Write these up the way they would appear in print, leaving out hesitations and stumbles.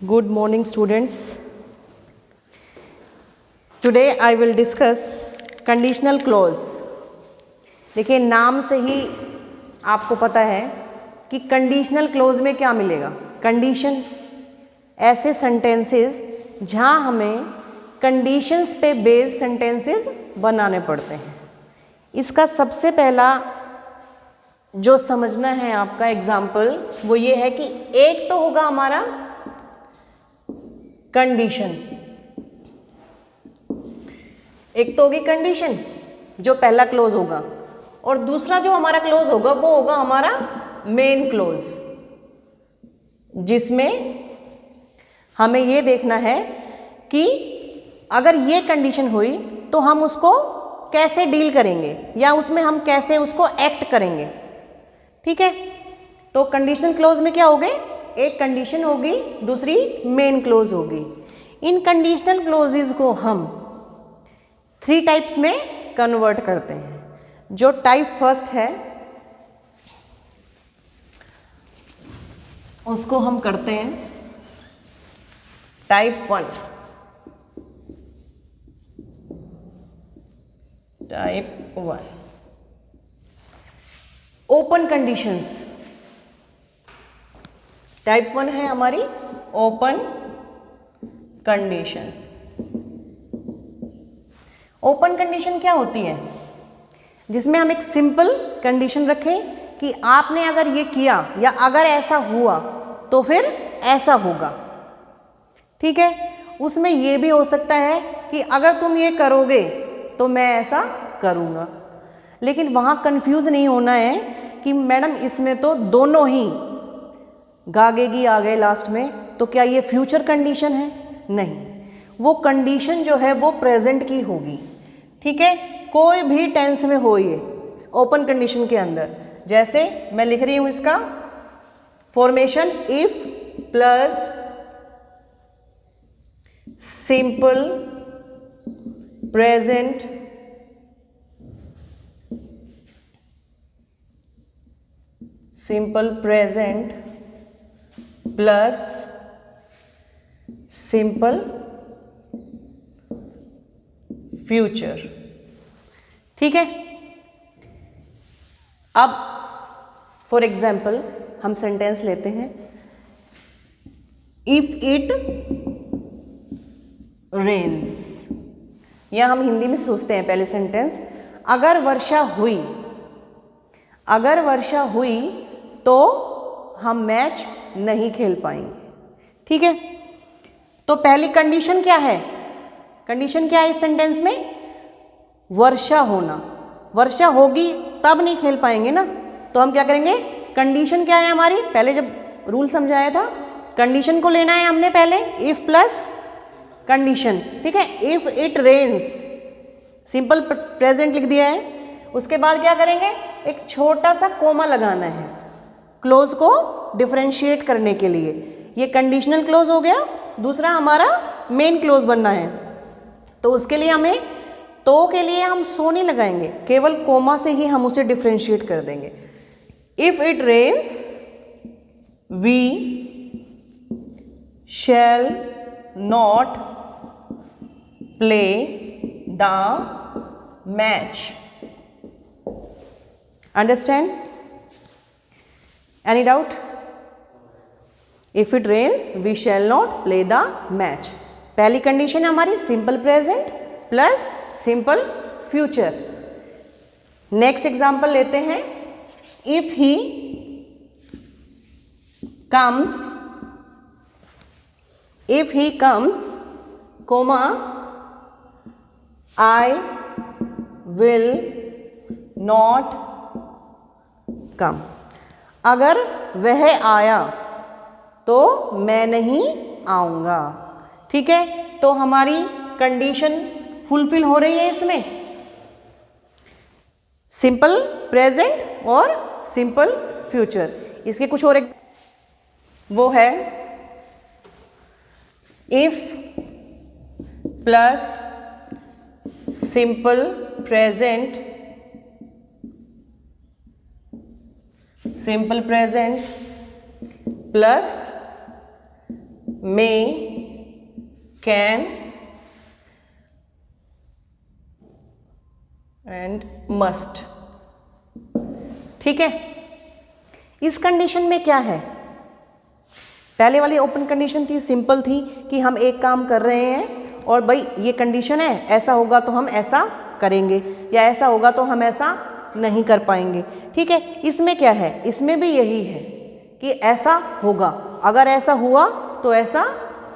Good morning, students. Today I will discuss conditional clause. देखिए नाम से ही आपको पता है कि कंडीशनल क्लोज में क्या मिलेगा। कंडीशन ऐसे सेंटेंसेस जहाँ हमें कंडीशंस पे बेस्ड सेंटेंसेस बनाने पड़ते हैं। इसका सबसे पहला जो समझना है आपका एग्जाम्पल वो ये है कि एक तो होगा हमारा कंडीशन, एक तो होगी कंडीशन जो पहला क्लोज होगा, और दूसरा जो हमारा क्लोज होगा वो होगा हमारा मेन क्लोज, जिसमें हमें ये देखना है कि अगर ये कंडीशन हुई तो हम उसको कैसे डील करेंगे या उसमें हम कैसे उसको एक्ट करेंगे। ठीक है, तो कंडीशनल क्लोज में क्या हो गए, एक कंडीशन होगी, दूसरी मेन क्लोज होगी। इन कंडीशनल क्लोजेस को हम 3 टाइप्स में कन्वर्ट करते हैं। जो टाइप फर्स्ट है उसको हम करते हैं type 1। Type 1 open conditions. Type 1 है हमारी ओपन कंडीशन। ओपन कंडीशन क्या होती है, जिसमें हम एक सिंपल कंडीशन रखें कि आपने अगर ये किया या अगर ऐसा हुआ तो फिर ऐसा होगा। ठीक है, उसमें ये भी हो सकता है कि अगर तुम ये करोगे तो मैं ऐसा करूँगा। लेकिन वहाँ कंफ्यूज नहीं होना है कि मैडम इसमें तो दोनों ही गागेगी आ गए लास्ट में, तो क्या ये फ्यूचर कंडीशन है? नहीं, वो कंडीशन जो है वो प्रेजेंट की होगी। ठीक है, कोई भी टेंस में हो ये ओपन कंडीशन के अंदर। जैसे मैं लिख रही हूं इसका formation, if plus simple present plus simple future. ठीक है, अब फॉर एग्जाम्पल हम सेंटेंस लेते हैं, इफ इट रेन्स, या हम हिंदी में सोचते हैं पहले सेंटेंस, अगर वर्षा हुई, अगर वर्षा हुई तो हम मैच नहीं खेल पाएंगे। ठीक है, तो पहली कंडीशन क्या है, कंडीशन क्या है इस सेंटेंस में, वर्षा होना। वर्षा होगी तब नहीं खेल पाएंगे ना, तो हम क्या करेंगे, कंडीशन क्या है हमारी, पहले जब रूल समझाया था कंडीशन को लेना है हमने पहले, इफ प्लस कंडीशन। ठीक है, if it rains, simple present लिख दिया है। उसके बाद क्या करेंगे, एक छोटा सा कोमा लगाना है क्लोज को डिफरेंशिएट करने के लिए। ये कंडीशनल क्लोज हो गया, दूसरा हमारा मेन क्लोज बनना है, तो उसके लिए हमें तो के लिए हम सो नहीं लगाएंगे, केवल कोमा से ही हम उसे डिफरेंशिएट कर देंगे। If it rains we shall not play the match. Understand? Any doubt? If it rains we shall not play the match. पहली कंडीशन है हमारी simple present plus simple future. Next example लेते हैं, if he comes comma I will not come. अगर वह आया तो मैं नहीं आऊंगा। ठीक है, तो हमारी कंडीशन फुलफिल हो रही है इसमें, सिंपल प्रेजेंट और सिंपल फ्यूचर। इसके कुछ और वो है, if plus simple present plus may, can and must. ठीक है, इस कंडीशन में क्या है, पहले वाली ओपन कंडीशन थी, सिंपल थी कि हम एक काम कर रहे हैं और भाई ये कंडीशन है, ऐसा होगा तो हम ऐसा करेंगे या ऐसा होगा तो हम ऐसा नहीं कर पाएंगे। ठीक है, इसमें क्या है, इसमें भी यही है कि ऐसा होगा, अगर ऐसा हुआ तो ऐसा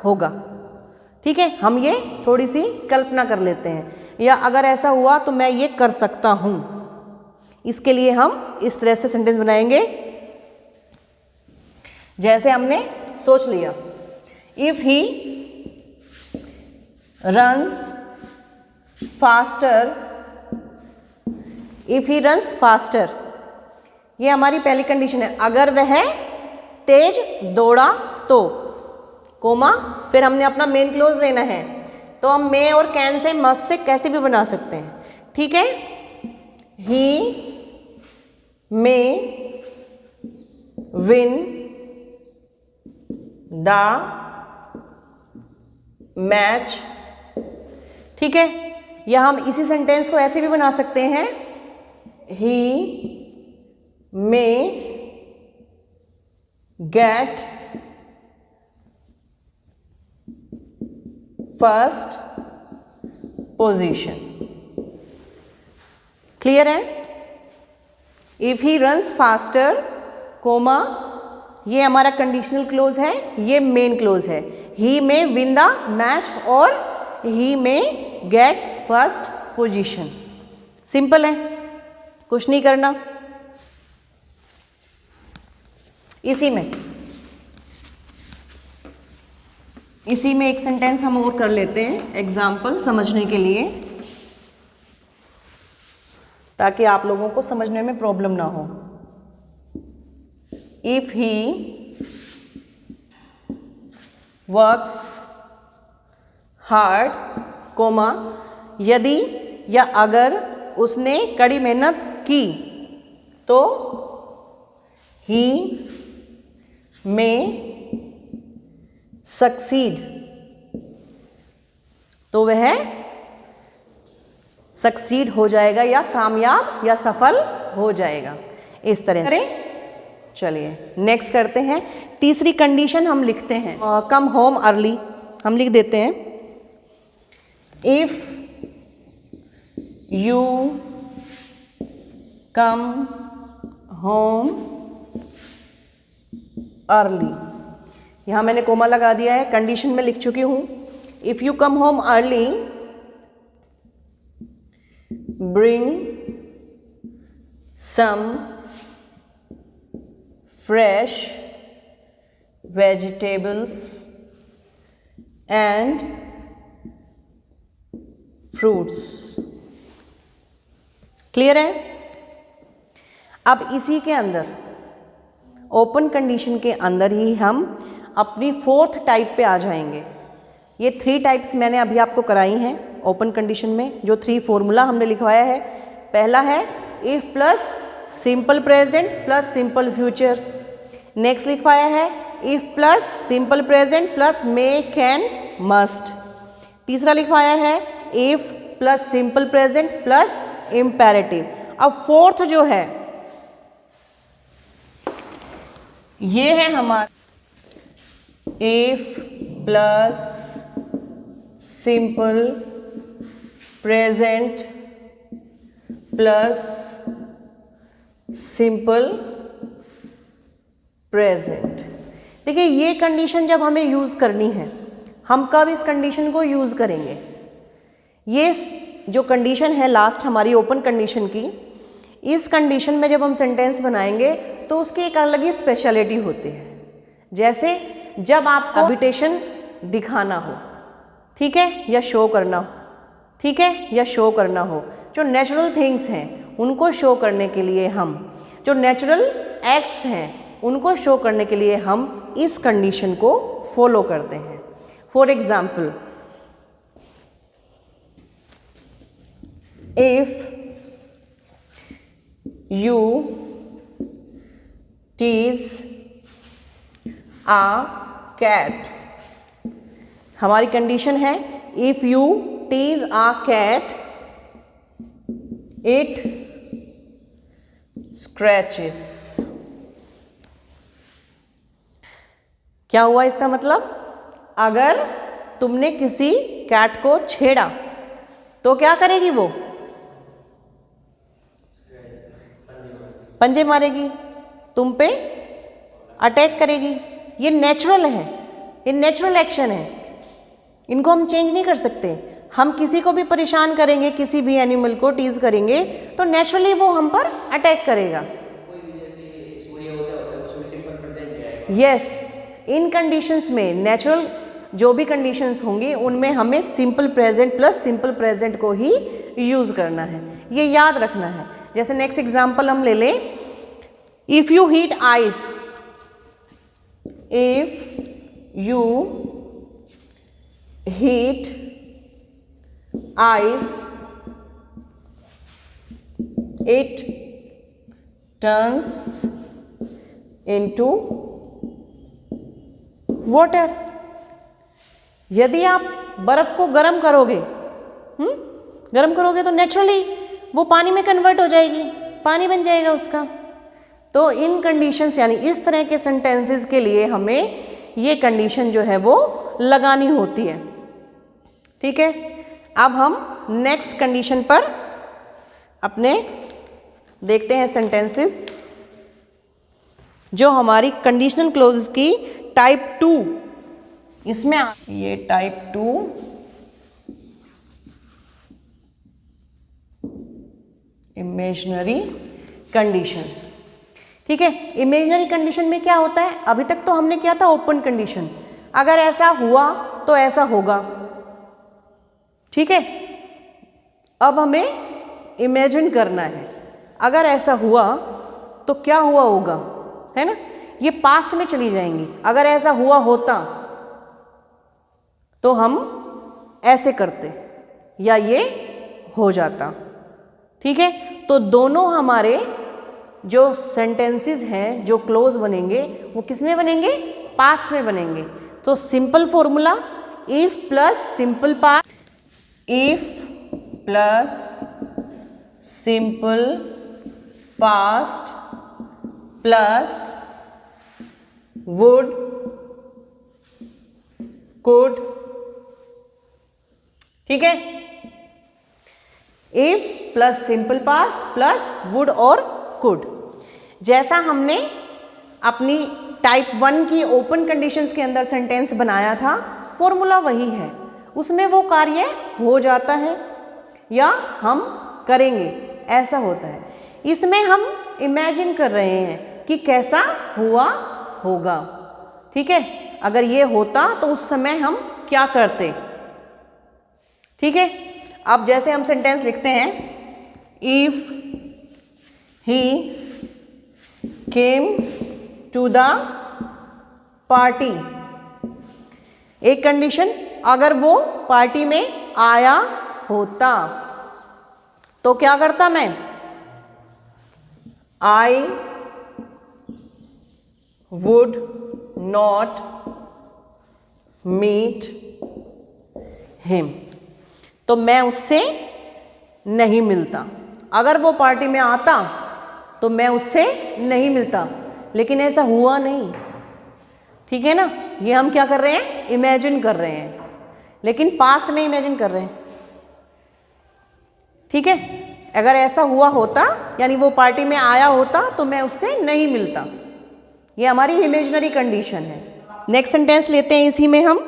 होगा। ठीक है, हम ये थोड़ी सी कल्पना कर लेते हैं, या अगर ऐसा हुआ तो मैं ये कर सकता हूं। इसके लिए हम इस तरह से सेंटेंस बनाएंगे जैसे हमने सोच लिया, if he runs faster, if he runs faster, ये हमारी पहली कंडीशन है, अगर वह तेज दौड़ा तो, कोमा, फिर हमने अपना मेन क्लोज लेना है, तो हम मे और कैन से मस्ट से कैसे भी बना सकते हैं। ठीक है, he may win the match. ठीक है, या हम इसी सेंटेंस को ऐसे भी बना सकते हैं, he may get first position. Clear है, if he runs faster, comma, ये हमारा कंडीशनल क्लोज है, ये मेन क्लोज है, he may win the match और he may get first position. Simple है, कुछ नहीं करना। इसी में एक सेंटेंस हम और कर लेते हैं एग्जाम्पल समझने के लिए, ताकि आप लोगों को समझने में प्रॉब्लम ना हो। If he works hard, comma, यदि या अगर उसने कड़ी मेहनत की तो ही मे सक्सीड, तो वह सक्सीड हो जाएगा या कामयाब या सफल हो जाएगा। इस तरह से चलिए नेक्स्ट करते हैं। तीसरी कंडीशन हम लिखते हैं, कम होम अर्ली, हम लिख देते हैं, if you come home early, यहां मैंने कोमा लगा दिया है, कंडीशन में लिख चुकी हूं। If you come home early bring some fresh vegetables and fruits. Clear है, अब इसी के अंदर ओपन कंडीशन के अंदर ही हम अपनी फोर्थ टाइप पे आ जाएंगे। ये 3 टाइप्स मैंने अभी आपको कराई हैं ओपन कंडीशन में, जो 3 फॉर्मूला हमने लिखवाया है। पहला है if plus simple present plus simple future. Next लिखवाया है if plus simple present plus may can must. तीसरा लिखवाया है if plus simple present plus imperative. अब फोर्थ जो है ये है हमारा if plus simple present plus simple present. देखिए ये कंडीशन जब हमें यूज करनी है, हम कब इस कंडीशन को यूज करेंगे? ये जो कंडीशन है लास्ट हमारी ओपन कंडीशन की, इस कंडीशन में जब हम सेंटेंस बनाएंगे तो उसकी एक अलग ही स्पेशलिटी होती है। जैसे जब आपको हैबिटेशन दिखाना हो, ठीक है, या शो करना हो, ठीक है, या शो करना हो, जो नेचुरल थिंग्स हैं उनको शो करने के लिए हम, जो नेचुरल एक्ट्स हैं उनको शो करने के लिए हम इस कंडीशन को फॉलो करते हैं। For example, if you tease a cat हमारी कंडीशन है if you tease a cat it scratches. क्या हुआ इसका मतलब? अगर तुमने किसी कैट को छेड़ा तो क्या करेगी वो? पंजे मारेगी, तुम पे अटैक करेगी। ये नेचुरल है, ये नेचुरल एक्शन है, इनको हम चेंज नहीं कर सकते। हम किसी को भी परेशान करेंगे, किसी भी एनिमल को टीज करेंगे तो नेचुरली वो हम पर अटैक करेगा। यस, इन कंडीशंस में नेचुरल जो भी कंडीशंस होंगी उनमें हमें simple present plus simple present को ही यूज करना है, ये याद रखना है। जैसे नेक्स्ट एग्जांपल हम ले लें, if you heat ice, if you heat ice it turns into water. यदि आप बर्फ को गर्म करोगे, गर्म करोगे तो नेचुरली वो पानी में कन्वर्ट हो जाएगी, पानी बन जाएगा उसका। तो इन कंडीशंस यानी इस तरह के सेंटेंसेस के लिए हमें ये कंडीशन जो है वो लगानी होती है। ठीक है, अब हम नेक्स्ट कंडीशन पर अपने देखते हैं सेंटेंसेस जो हमारी कंडीशनल क्लोजेस की टाइप 2 इसमें ये टाइप 2 इमेजिनरी कंडीशन। ठीक है, इमेजिनरी कंडीशन में क्या होता है? अभी तक तो हमने किया था ओपन कंडीशन, अगर ऐसा हुआ तो ऐसा होगा। ठीक है, अब हमें इमेजिन करना है, अगर ऐसा हुआ तो क्या हुआ होगा, है ना? ये पास्ट में चली जाएंगी। अगर ऐसा हुआ होता तो हम ऐसे करते या ये हो जाता। ठीक है, तो दोनों हमारे जो सेंटेंसेस हैं जो क्लोज बनेंगे वो किस में बनेंगे? पास्ट में बनेंगे। तो simple formula if plus simple past, if plus simple past plus would could. ठीक है, if plus simple past plus would और कुड। जैसा हमने अपनी टाइप 1 की ओपन कंडीशंस के अंदर सेंटेंस बनाया था, फॉर्मूला वही है, उसमें वो कार्य हो जाता है या हम करेंगे, ऐसा होता है। इसमें हम इमेजिन कर रहे हैं कि कैसा हुआ होगा। ठीक है, अगर ये होता तो उस समय हम क्या करते। ठीक है, अब जैसे हम सेंटेंस लिखते हैं, if he came to the party. एक कंडीशन, अगर वो पार्टी में आया होता तो क्या करता मैं? I would not meet him. तो मैं उससे नहीं मिलता। अगर वो पार्टी में आता तो मैं उससे नहीं मिलता, लेकिन ऐसा हुआ नहीं। ठीक है ना, ये हम क्या कर रहे हैं? इमेजिन कर रहे हैं, लेकिन पास्ट में इमेजिन कर रहे हैं। ठीक है, अगर ऐसा हुआ होता यानी वो पार्टी में आया होता तो मैं उससे नहीं मिलता। ये हमारी इमेजिनरी कंडीशन है। नेक्स्ट सेंटेंस लेते हैं इसी में हम,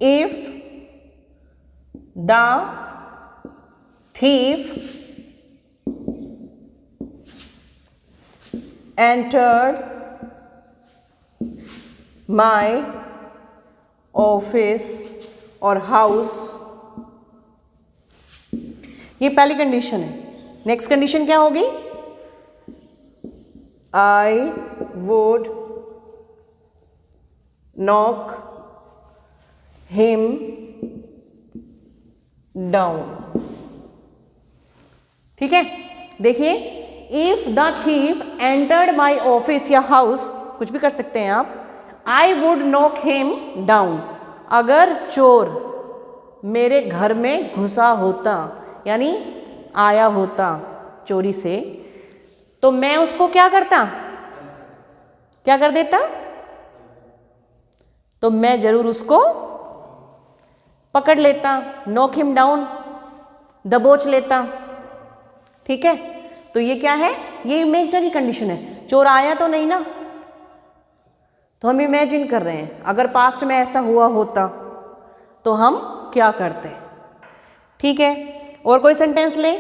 if the thief entered my office or house। ये पहली कंडीशन है। नेक्स्ट कंडीशन क्या होगी? I would knock him down. ठीक है, देखिए, if the thief entered my office या हाउस, कुछ भी कर सकते हैं आप, I would knock him down, अगर चोर मेरे घर में घुसा होता यानी आया होता चोरी से, तो मैं उसको क्या करता, क्या कर देता, तो मैं जरूर उसको पकड़ लेता, नॉक हिम डाउन, दबोच लेता। ठीक है, तो ये क्या है, ये इमेजिनरी कंडीशन है, चोर आया तो नहीं ना, तो हम इमेजिन कर रहे हैं अगर पास्ट में ऐसा हुआ होता तो हम क्या करते। ठीक है, और कोई सेंटेंस ले,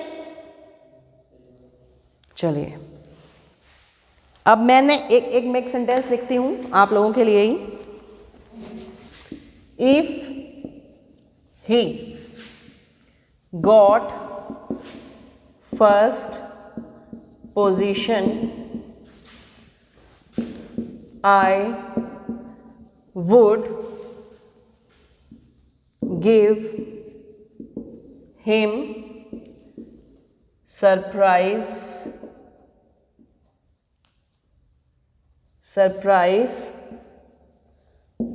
चलिए अब मैंने एक मैं एक सेंटेंस लिखती हूं आप लोगों के लिए ही। If he got first position I would give him surprise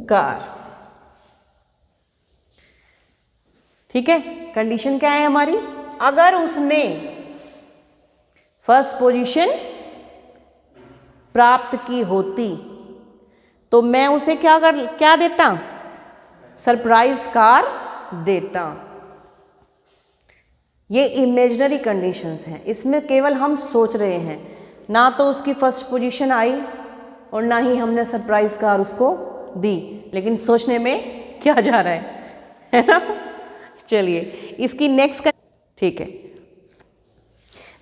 car। ठीक है, कंडीशन क्या है हमारी, अगर उसने फर्स्ट पोजीशन प्राप्त की होती तो मैं उसे क्या देता, सरप्राइज कार देता। ये इमेजिनरी कंडीशंस हैं, इसमें केवल हम सोच रहे हैं, ना तो उसकी फर्स्ट पोजीशन आई और ना ही हमने सरप्राइज कार उसको दी, लेकिन सोचने में क्या जा रहा है ना। चलिए इसकी नेक्स्ट, ठीक है,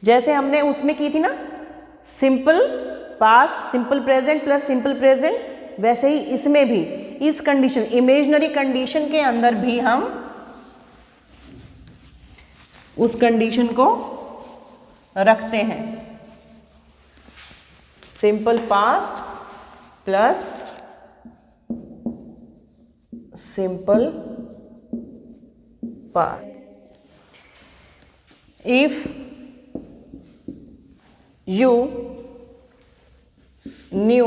जैसे हमने उसमें की थी ना simple past simple present plus simple present, वैसे ही इसमें भी इस कंडीशन इमेजिनरी कंडीशन के अंदर भी हम उस कंडीशन को रखते हैं, simple past plus simple past. If you knew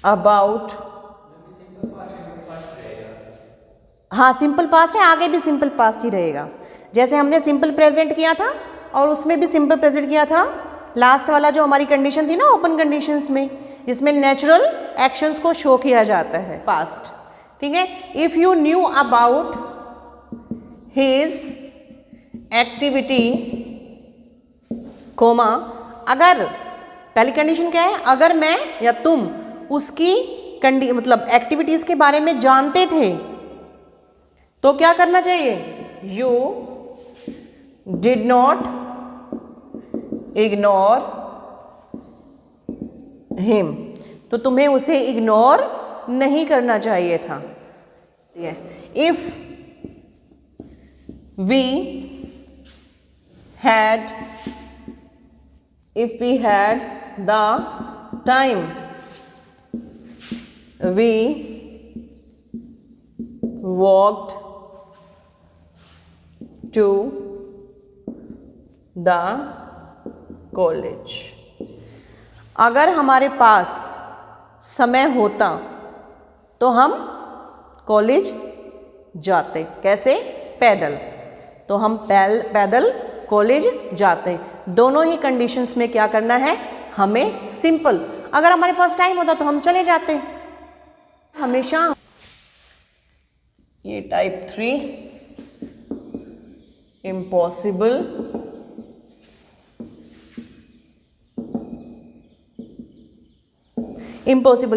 about, हाँ सिंपल पास्ट है, आगे भी सिंपल पास्ट ही रहेगा, जैसे हमने सिंपल प्रेजेंट किया था और उसमें भी सिंपल प्रेजेंट किया था, लास्ट वाला जो हमारी कंडीशन थी ना ओपन कंडीशंस में, जिसमें नेचुरल एक्शंस को शो किया जाता है पास्ट। ठीक है, if you knew about his activity comma, अगर पहली कंडीशन क्या है, अगर मैं या तुम उसकी मतलब एक्टिविटीज के बारे में जानते थे तो क्या करना चाहिए, you did not ignore him, तो तुम्हें उसे इग्नोर नहीं करना चाहिए था। If we had the time we walked to the college, अगर हमारे पास समय होता तो हम कॉलेज जाते, कैसे, पैदल, तो हम पैदल कॉलेज जाते। दोनों ही कंडीशंस में क्या करना है, हमें सिंपल, अगर हमारे पास टाइम होता तो हम चले जाते हमेशा। ये type 3 impossible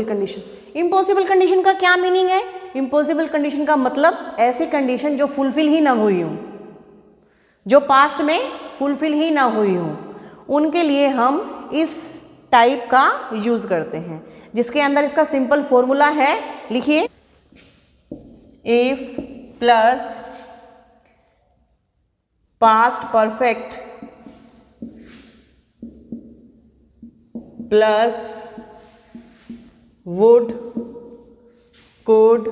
condition. Impossible condition का क्या मीनिंग है, इम्पॉसिबल कंडीशन का मतलब ऐसी कंडीशन जो फुलफिल ही ना हुई हो, जो पास्ट में फुलफिल ही ना हुई हो, उनके लिए हम इस टाइप का यूज करते हैं, जिसके अंदर इसका सिंपल फॉर्मूला है, लिखिए, if plus past perfect plus would could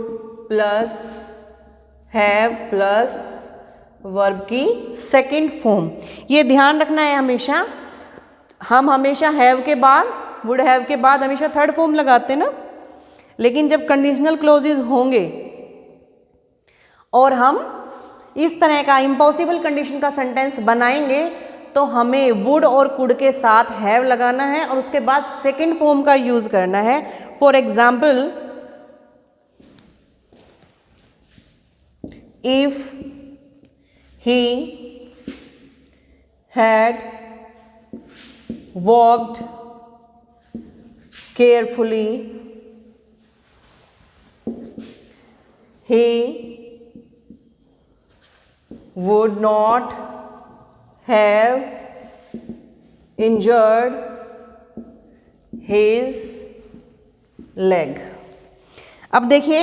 plus have plus verb की सेकंड फॉर्म। ये ध्यान रखना है हमेशा, हम हमेशा हैव के बाद वुड हैव के बाद हमेशा थर्ड फॉर्म लगाते हैं ना, लेकिन जब कंडीशनल क्लोजेज होंगे और हम इस तरह का इम्पॉसिबल कंडीशन का सेंटेंस बनाएंगे तो हमें वुड और कुड के साथ हैव लगाना है और उसके बाद सेकेंड फॉर्म का यूज करना है। For example, if he had walked carefully, he would not have injured his leg। अब देखिए,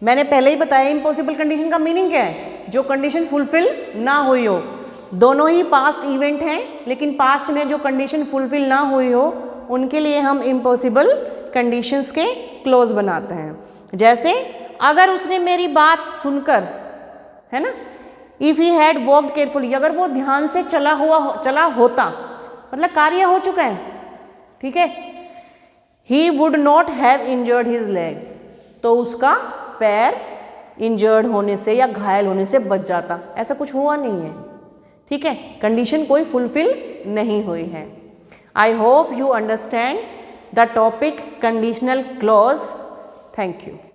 मैंने पहले ही बताया इम्पॉसिबल कंडीशन का मीनिंग क्या है, जो कंडीशन फुलफिल ना हुई हो। दोनों ही पास्ट इवेंट हैं, लेकिन पास्ट में जो कंडीशन फुलफिल ना हुई हो उनके लिए हम इम्पॉसिबल कंडीशंस के क्लोज बनाते हैं। जैसे अगर उसने मेरी बात सुनकर, है ना, if he had walked carefully, अगर वो ध्यान से चला होता, मतलब कार्य हो चुका है, ठीक है। He would not have injured his leg, तो उसका पैर इंजर्ड होने से या घायल होने से बच जाता। ऐसा कुछ हुआ नहीं है, ठीक है, कंडीशन कोई फुलफिल नहीं हुई है। I hope you understand the topic conditional clause. Thank you.